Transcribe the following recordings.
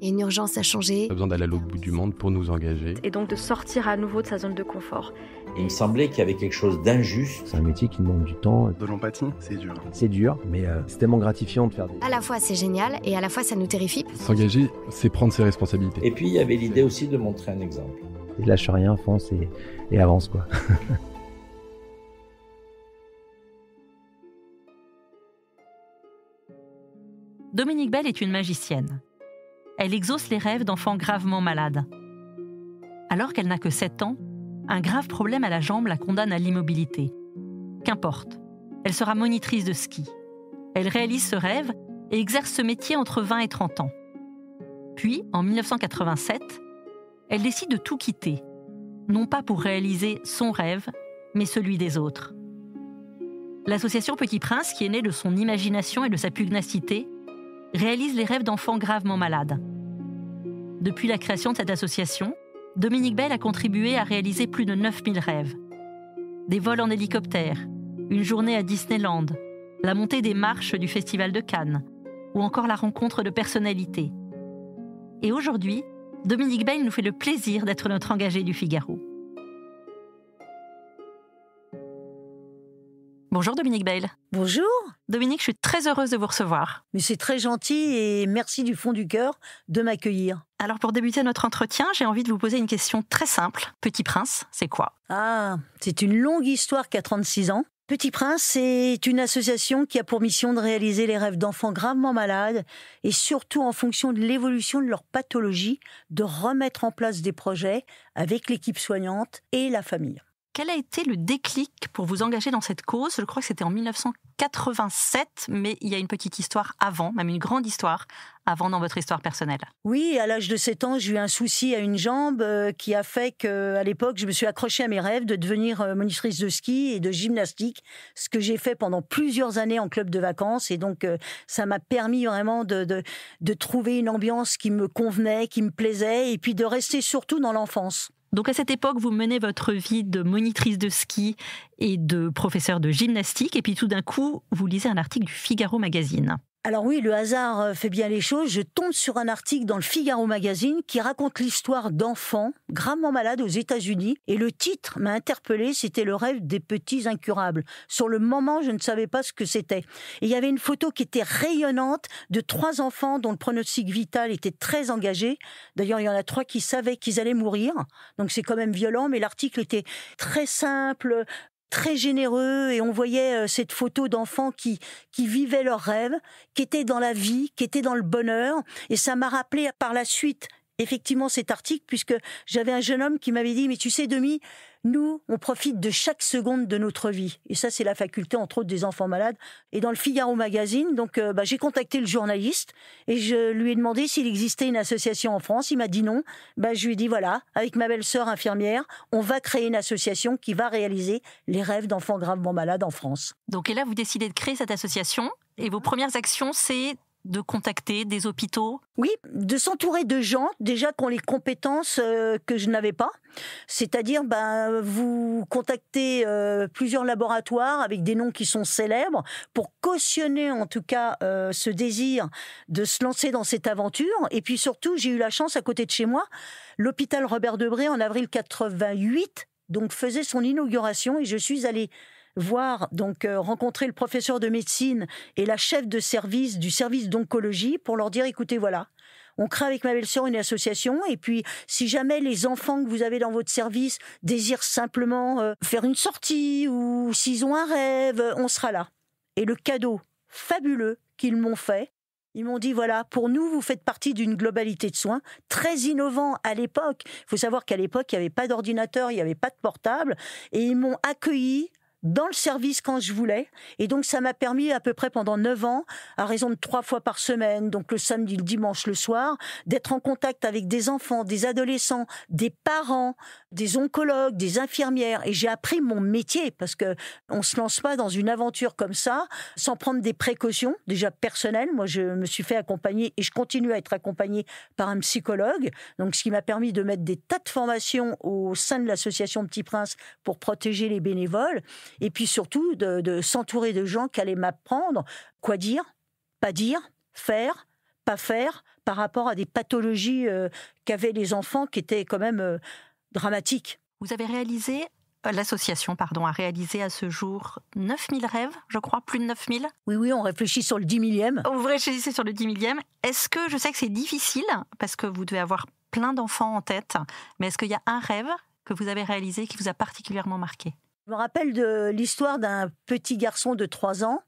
Et une urgence à changer. Pas besoin d'aller à l'autre bout du monde pour nous engager. Et donc de sortir à nouveau de sa zone de confort. Il me semblait qu'il y avait quelque chose d'injuste. C'est un métier qui demande du temps. De l'empathie, c'est dur. C'est dur, mais c'est tellement gratifiant de faire des... À la fois c'est génial et à la fois ça nous terrifie. S'engager, c'est prendre ses responsabilités. Et puis il y avait l'idée aussi de montrer un exemple. Et lâche rien, fonce et avance quoi. Dominique Bell est une magicienne. Elle exauce les rêves d'enfants gravement malades. Alors qu'elle n'a que 7 ans, un grave problème à la jambe la condamne à l'immobilité. Qu'importe, elle sera monitrice de ski. Elle réalise ce rêve et exerce ce métier entre 20 et 30 ans. Puis, en 1987, elle décide de tout quitter, non pas pour réaliser son rêve, mais celui des autres. L'association Petit Prince, qui est née de son imagination et de sa pugnacité, réalise les rêves d'enfants gravement malades. Depuis la création de cette association, Dominique Bell a contribué à réaliser plus de 9000 rêves. Des vols en hélicoptère, une journée à Disneyland, la montée des marches du Festival de Cannes, ou encore la rencontre de personnalités. Et aujourd'hui, Dominique Bell nous fait le plaisir d'être notre engagée du Figaro. Bonjour Dominique Bell. Bonjour. Dominique, je suis très heureuse de vous recevoir. Mais c'est très gentil et merci du fond du cœur de m'accueillir. Alors pour débuter notre entretien, j'ai envie de vous poser une question très simple. Petit Prince, c'est quoi ? Ah, c'est une longue histoire qui a 36 ans. Petit Prince, c'est une association qui a pour mission de réaliser les rêves d'enfants gravement malades et surtout en fonction de l'évolution de leur pathologie, de remettre en place des projets avec l'équipe soignante et la famille. Quel a été le déclic pour vous engager dans cette cause ? Je crois que c'était en 1987, mais il y a une petite histoire avant, même une grande histoire, avant dans votre histoire personnelle. Oui, à l'âge de 7 ans, j'ai eu un souci à une jambe qui a fait qu'à l'époque, je me suis accrochée à mes rêves de devenir monitrice de ski et de gymnastique, ce que j'ai fait pendant plusieurs années en club de vacances. Et donc, ça m'a permis vraiment de trouver une ambiance qui me convenait, qui me plaisait, et puis de rester surtout dans l'enfance. Donc à cette époque, vous menez votre vie de monitrice de ski et de professeur de gymnastique, et puis tout d'un coup, vous lisez un article du Figaro Magazine. Alors oui, le hasard fait bien les choses. Je tombe sur un article dans le Figaro Magazine qui raconte l'histoire d'enfants gravement malades aux États-Unis. Et le titre m'a interpellée, c'était le rêve des petits incurables. Sur le moment, je ne savais pas ce que c'était. Et il y avait une photo qui était rayonnante de 3 enfants dont le pronostic vital était très engagé. D'ailleurs, il y en a 3 qui savaient qu'ils allaient mourir. Donc c'est quand même violent, mais l'article était très simple, très généreux, et on voyait cette photo d'enfants qui vivaient leurs rêves, qui étaient dans la vie, qui étaient dans le bonheur. Et ça m'a rappelé par la suite, effectivement, cet article, puisque j'avais un jeune homme qui m'avait dit « Mais tu sais, Demi, nous, on profite de chaque seconde de notre vie. » Et ça, c'est la faculté, entre autres, des enfants malades. Et dans le Figaro Magazine, donc, j'ai contacté le journaliste et je lui ai demandé s'il existait une association en France. Il m'a dit non. Je lui ai dit voilà, avec ma belle-sœur infirmière, on va créer une association qui va réaliser les rêves d'enfants gravement malades en France. Donc, et là, vous décidez de créer cette association et vos premières actions, c'est de contacter des hôpitaux ? Oui, de s'entourer de gens, déjà qui ont les compétences que je n'avais pas. C'est-à-dire, vous contactez plusieurs laboratoires avec des noms qui sont célèbres pour cautionner en tout cas ce désir de se lancer dans cette aventure. Et puis surtout, j'ai eu la chance à côté de chez moi, l'hôpital Robert Debré en avril 88, donc faisait son inauguration et je suis allée rencontrer le professeur de médecine et la chef de service du service d'oncologie pour leur dire écoutez, voilà, on crée avec ma belle-sœur une association et puis si jamais les enfants que vous avez dans votre service désirent simplement faire une sortie ou s'ils ont un rêve, on sera là. Et le cadeau fabuleux qu'ils m'ont fait, ils m'ont dit, voilà, pour nous, vous faites partie d'une globalité de soins très innovant à l'époque. Il faut savoir qu'à l'époque, il n'y avait pas d'ordinateur, il n'y avait pas de portable et ils m'ont accueilli dans le service quand je voulais. Et donc, ça m'a permis à peu près pendant 9 ans, à raison de 3 fois par semaine, donc le samedi, le dimanche, le soir, d'être en contact avec des enfants, des adolescents, des parents, des oncologues, des infirmières. Et j'ai appris mon métier parce que on se lance pas dans une aventure comme ça sans prendre des précautions, déjà personnelles. Moi, je me suis fait accompagner et je continue à être accompagnée par un psychologue. Donc, ce qui m'a permis de mettre des tas de formations au sein de l'association Petit Prince pour protéger les bénévoles. Et puis surtout, de s'entourer de gens qui allaient m'apprendre quoi dire, pas dire, faire, pas faire par rapport à des pathologies qu'avaient les enfants qui étaient quand même dramatiques. Vous avez réalisé, l'association a réalisé à ce jour 9000 rêves, je crois, plus de 9000. Oui, on réfléchit sur le 10 millième. Vous réfléchissez sur le 10 millième. Est-ce que, je sais que c'est difficile, parce que vous devez avoir plein d'enfants en tête, mais est-ce qu'il y a un rêve que vous avez réalisé qui vous a particulièrement marqué ? Je me rappelle de l'histoire d'un petit garçon de 3 ans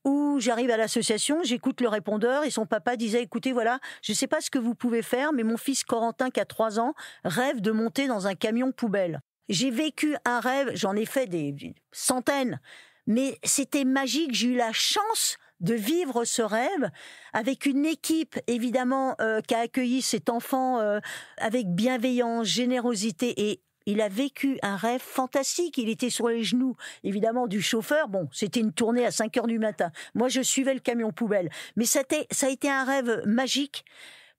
où j'arrive à l'association, j'écoute le répondeur et son papa disait « Écoutez, voilà, je ne sais pas ce que vous pouvez faire, mais mon fils Corentin, qui a 3 ans, rêve de monter dans un camion poubelle. » J'ai vécu un rêve, j'en ai fait des centaines, mais c'était magique, j'ai eu la chance de vivre ce rêve avec une équipe évidemment qui a accueilli cet enfant avec bienveillance, générosité, et il a vécu un rêve fantastique. Il était sur les genoux, évidemment, du chauffeur. Bon, c'était une tournée à 5h du matin. Moi, je suivais le camion poubelle. Mais ça a été un rêve magique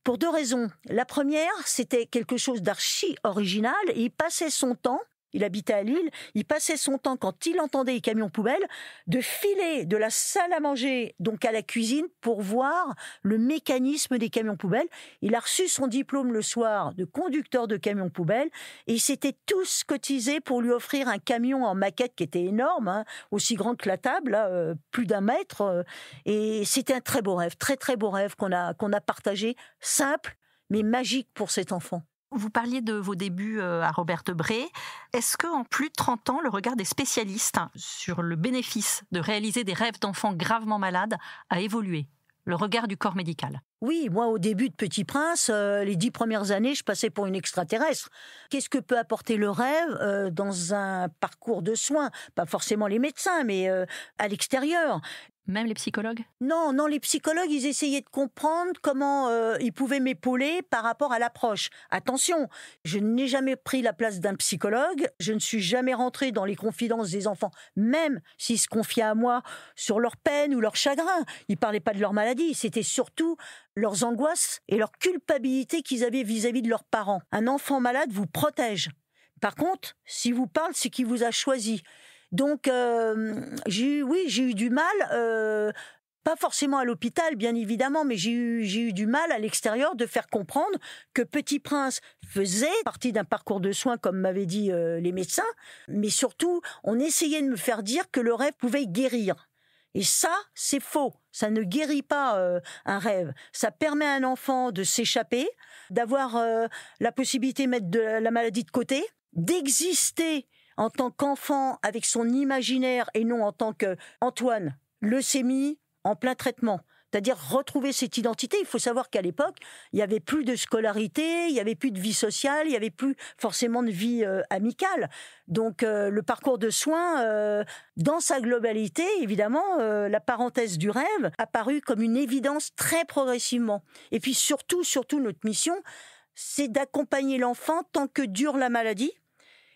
pour 2 raisons. La première, c'était quelque chose d'archi original. Et il passait son temps, il habitait à Lille, il passait son temps, quand il entendait les camions poubelles, de filer de la salle à manger donc à la cuisine pour voir le mécanisme des camions poubelles. Il a reçu son diplôme le soir de conducteur de camions poubelles et ils s'étaient tous cotisés pour lui offrir un camion en maquette qui était énorme, aussi grand que la table, là, plus d'1 mètre. Et c'était un très beau rêve, très très beau rêve qu'on a partagé, simple mais magique pour cet enfant. Vous parliez de vos débuts à Robert Debré. Est-ce qu'en plus de 30 ans, le regard des spécialistes sur le bénéfice de réaliser des rêves d'enfants gravement malades a évolué ? Le regard du corps médical. Oui, moi au début de Petit Prince, les 10 premières années, je passais pour une extraterrestre. Qu'est-ce que peut apporter le rêve dans un parcours de soins ? Pas forcément les médecins, mais à l'extérieur. Même les psychologues ? Non, les psychologues, ils essayaient de comprendre comment ils pouvaient m'épauler par rapport à l'approche. Attention, je n'ai jamais pris la place d'un psychologue, je ne suis jamais rentrée dans les confidences des enfants, même s'ils se confiaient à moi sur leur peine ou leur chagrin. Ils ne parlaient pas de leur maladie, c'était surtout leurs angoisses et leur culpabilité qu'ils avaient vis-à-vis de leurs parents. Un enfant malade vous protège. Par contre, s'il vous parle, c'est qu'il vous a choisi. Donc, j'ai eu du mal, pas forcément à l'hôpital, bien évidemment, mais j'ai eu du mal à l'extérieur de faire comprendre que Petit Prince faisait partie d'un parcours de soins, comme m'avaient dit les médecins, mais surtout, on essayait de me faire dire que le rêve pouvait guérir. Et ça, c'est faux. Ça ne guérit pas un rêve. Ça permet à un enfant de s'échapper, d'avoir la possibilité de mettre la maladie de côté, d'exister en tant qu'enfant avec son imaginaire et non en tant qu'Antoine, leucémie, en plein traitement. C'est-à-dire retrouver cette identité. Il faut savoir qu'à l'époque, il n'y avait plus de scolarité, il n'y avait plus de vie sociale, il n'y avait plus forcément de vie amicale. Donc le parcours de soins, dans sa globalité, évidemment, la parenthèse du rêve apparut comme une évidence très progressivement. Et puis surtout, notre mission, c'est d'accompagner l'enfant tant que dure la maladie.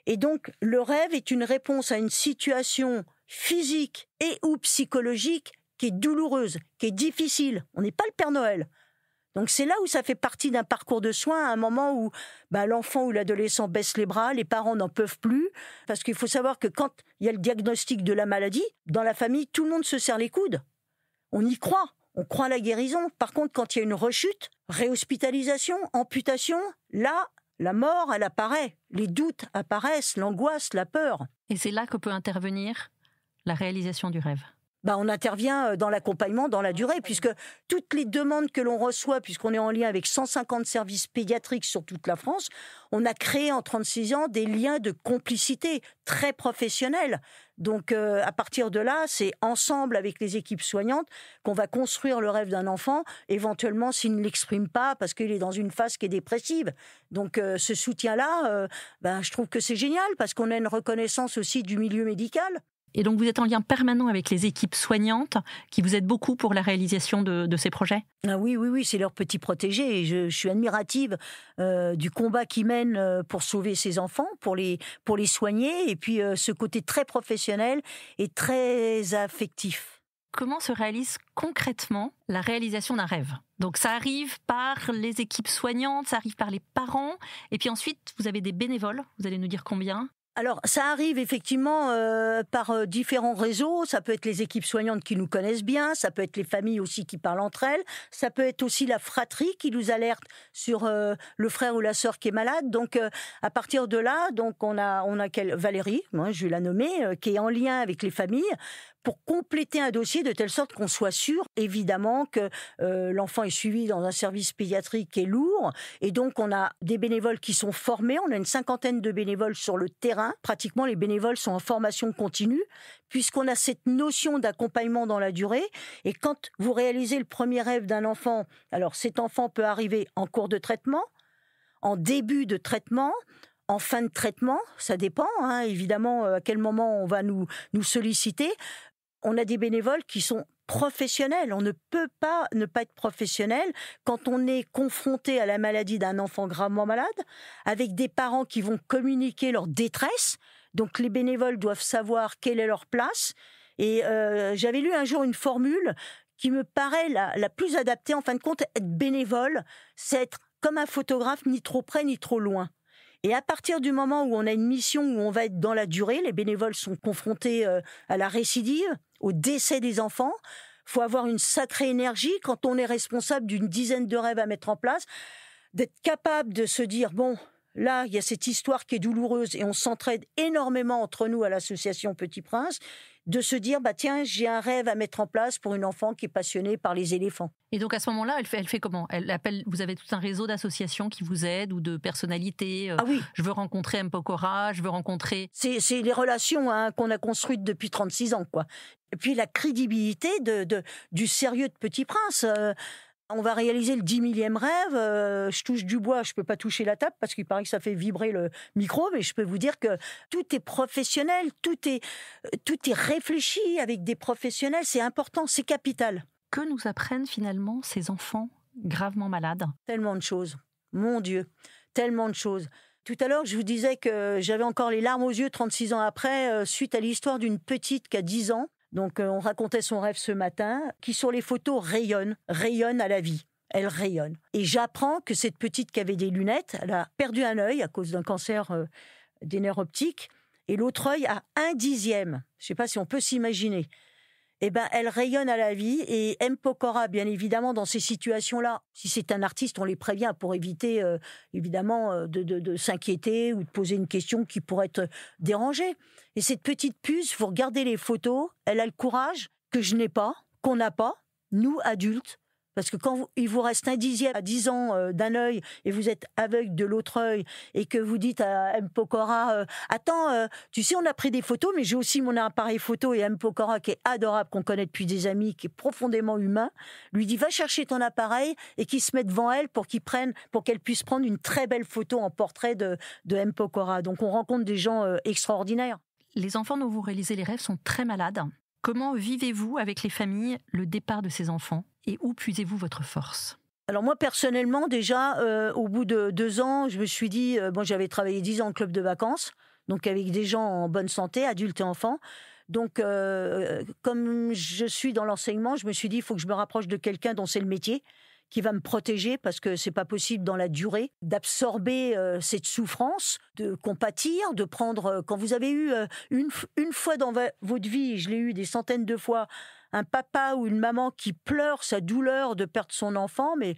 Et donc, le rêve est une réponse à une situation physique et ou psychologique qui est douloureuse, qui est difficile. On n'est pas le Père Noël. Donc, c'est là où ça fait partie d'un parcours de soins, à un moment où l'enfant ou l'adolescent baisse les bras, les parents n'en peuvent plus. Parce qu'il faut savoir que quand il y a le diagnostic de la maladie, dans la famille, tout le monde se serre les coudes. On y croit. On croit à la guérison. Par contre, quand il y a une rechute, réhospitalisation, amputation, là, la mort, elle apparaît, les doutes apparaissent, l'angoisse, la peur. Et c'est là que peut intervenir la réalisation du rêve. On intervient dans l'accompagnement, dans la durée, puisque toutes les demandes que l'on reçoit, puisqu'on est en lien avec 150 services pédiatriques sur toute la France, on a créé en 36 ans des liens de complicité très professionnels. Donc à partir de là, c'est ensemble avec les équipes soignantes qu'on va construire le rêve d'un enfant, éventuellement s'il ne l'exprime pas parce qu'il est dans une phase qui est dépressive. Donc ce soutien-là, je trouve que c'est génial parce qu'on a une reconnaissance aussi du milieu médical. Et donc vous êtes en lien permanent avec les équipes soignantes qui vous aident beaucoup pour la réalisation de ces projets ? Ah oui, c'est leur petit protégé. Et je suis admirative du combat qu'ils mènent pour sauver ces enfants, pour les soigner, et puis ce côté très professionnel et très affectif. Comment se réalise concrètement la réalisation d'un rêve ? Donc ça arrive par les équipes soignantes, ça arrive par les parents, et puis ensuite vous avez des bénévoles, vous allez nous dire combien ? Alors, ça arrive effectivement par différents réseaux. Ça peut être les équipes soignantes qui nous connaissent bien, ça peut être les familles aussi qui parlent entre elles, ça peut être aussi la fratrie qui nous alerte sur le frère ou la sœur qui est malade. Donc, à partir de là, donc on a Valérie, moi je vais la nommer, qui est en lien avec les familles pour compléter un dossier de telle sorte qu'on soit sûr, évidemment, que l'enfant est suivi dans un service pédiatrique qui est lourd. Et donc, on a des bénévoles qui sont formés. On a une 50aine de bénévoles sur le terrain. Pratiquement, les bénévoles sont en formation continue, puisqu'on a cette notion d'accompagnement dans la durée. Et quand vous réalisez le premier rêve d'un enfant, alors cet enfant peut arriver en cours de traitement, en début de traitement, en fin de traitement, ça dépend, évidemment, à quel moment on va nous solliciter. On a des bénévoles qui sont professionnels. On ne peut pas ne pas être professionnel quand on est confronté à la maladie d'un enfant gravement malade, avec des parents qui vont communiquer leur détresse. Donc les bénévoles doivent savoir quelle est leur place. Et j'avais lu un jour une formule qui me paraît la plus adaptée. En fin de compte, être bénévole, c'est être comme un photographe, ni trop près ni trop loin. Et à partir du moment où on a une mission où on va être dans la durée, les bénévoles sont confrontés à la récidive, au décès des enfants. Il faut avoir une sacrée énergie quand on est responsable d'une dizaine de rêves à mettre en place, d'être capable de se dire, bon, là, il y a cette histoire qui est douloureuse et on s'entraide énormément entre nous à l'association Petit Prince, de se dire, tiens, j'ai un rêve à mettre en place pour une enfant qui est passionnée par les éléphants. Et donc à ce moment-là, elle fait comment ? Elle appelle, vous avez tout un réseau d'associations qui vous aident ou de personnalités. Ah oui. Je veux rencontrer M. Pokora, je veux rencontrer... C'est les relations qu'on a construites depuis 36 ans, quoi. Et puis la crédibilité du sérieux de Petit Prince. On va réaliser le 10 000e rêve. Je touche du bois, je peux pas toucher la table parce qu'il paraît que ça fait vibrer le micro, mais je peux vous dire que tout est professionnel, tout est réfléchi avec des professionnels. C'est important, c'est capital. Que nous apprennent finalement ces enfants gravement malades ? Tellement de choses, mon Dieu, tellement de choses. Tout à l'heure, je vous disais que j'avais encore les larmes aux yeux 36 ans après, suite à l'histoire d'une petite qui a 10 ans. Donc, on racontait son rêve ce matin, qui sur les photos rayonne à la vie. Elle rayonne. Et j'apprends que cette petite qui avait des lunettes, elle a perdu un œil à cause d'un cancer des nerfs optiques, et l'autre œil a 1/10. Je ne sais pas si on peut s'imaginer. Elle rayonne à la vie. Et M. Pokora, bien évidemment, dans ces situations-là, si c'est un artiste, on les prévient pour éviter, évidemment, de s'inquiéter ou de poser une question qui pourrait être dérangée. Et cette petite puce, vous regardez les photos, elle a le courage que je n'ai pas, qu'on n'a pas, nous, adultes. Parce que quand il vous reste 1/10 à 10 ans d'un œil et vous êtes aveugle de l'autre œil et que vous dites à M. Pokora attends, tu sais, on a pris des photos, mais j'ai aussi mon appareil photo, et M. Pokora, qui est adorable, qu'on connaît depuis des années, qui est profondément humain, lui dit va chercher ton appareil et qu'il se mette devant elle pour qu'elle puisse prendre une très belle photo en portrait de M. Pokora. Donc on rencontre des gens extraordinaires. Les enfants dont vous réalisez les rêves sont très malades. Comment vivez-vous avec les familles le départ de ces enfants et où puisez-vous votre force ? Alors moi, personnellement, déjà, au bout de 2 ans, je me suis dit, j'avais travaillé 10 ans en club de vacances, donc avec des gens en bonne santé, adultes et enfants. Donc, comme je suis dans l'enseignement, je me suis dit, il faut que je me rapproche de quelqu'un dont c'est le métier, qui va me protéger, parce que c'est pas possible dans la durée d'absorber cette souffrance, de compatir, de prendre... Quand vous avez eu une fois dans votre vie, je l'ai eu des centaines de fois, un papa ou une maman qui pleure sa douleur de perdre son enfant, mais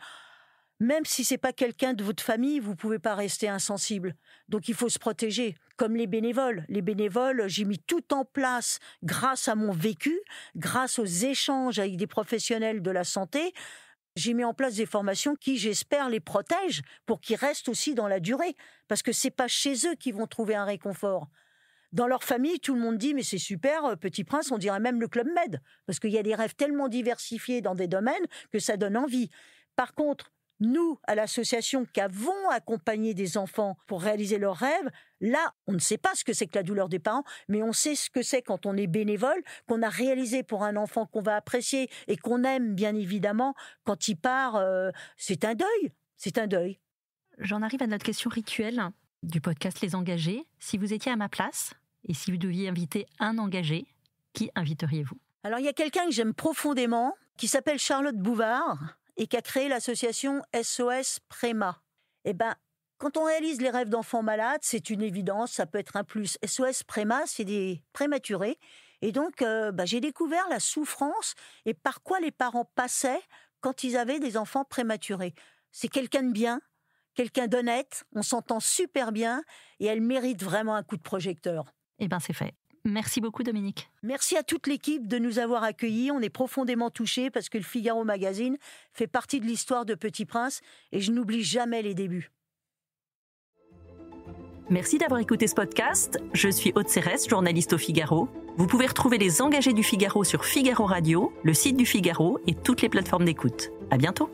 même si c'est pas quelqu'un de votre famille, vous pouvez pas rester insensible. Donc il faut se protéger, comme les bénévoles. Les bénévoles, j'ai mis tout en place grâce à mon vécu, grâce aux échanges avec des professionnels de la santé. J'ai mis en place des formations qui, j'espère, les protègent pour qu'ils restent aussi dans la durée. Parce que c'est pas chez eux qu'ils vont trouver un réconfort. Dans leur famille, tout le monde dit « mais c'est super, Petit Prince », on dirait même le Club Med. Parce qu'il y a des rêves tellement diversifiés dans des domaines que ça donne envie. Par contre, nous, à l'association qui avons accompagné des enfants pour réaliser leurs rêves, là, on ne sait pas ce que c'est que la douleur des parents, mais on sait ce que c'est quand on est bénévole, qu'on a réalisé pour un enfant qu'on va apprécier et qu'on aime, bien évidemment. Quand il part, c'est un deuil. C'est un deuil. J'en arrive à notre question rituelle du podcast Les Engagés. Si vous étiez à ma place et si vous deviez inviter un engagé, qui inviteriez-vous ? Alors, il y a quelqu'un que j'aime profondément, qui s'appelle Charlotte Bouvard, et qui a créé l'association SOS Préma. Quand on réalise les rêves d'enfants malades, c'est une évidence, ça peut être un plus. SOS Préma, c'est des prématurés. Et donc, j'ai découvert la souffrance et par quoi les parents passaient quand ils avaient des enfants prématurés. C'est quelqu'un de bien, quelqu'un d'honnête, on s'entend super bien et elle mérite vraiment un coup de projecteur. Eh bien, c'est fait. Merci beaucoup, Dominique. Merci à toute l'équipe de nous avoir accueillis. On est profondément touchés parce que le Figaro Magazine fait partie de l'histoire de Petit Prince et je n'oublie jamais les débuts. Merci d'avoir écouté ce podcast. Je suis Aude Cérès, journaliste au Figaro. Vous pouvez retrouver les engagés du Figaro sur Figaro Radio, le site du Figaro et toutes les plateformes d'écoute. À bientôt.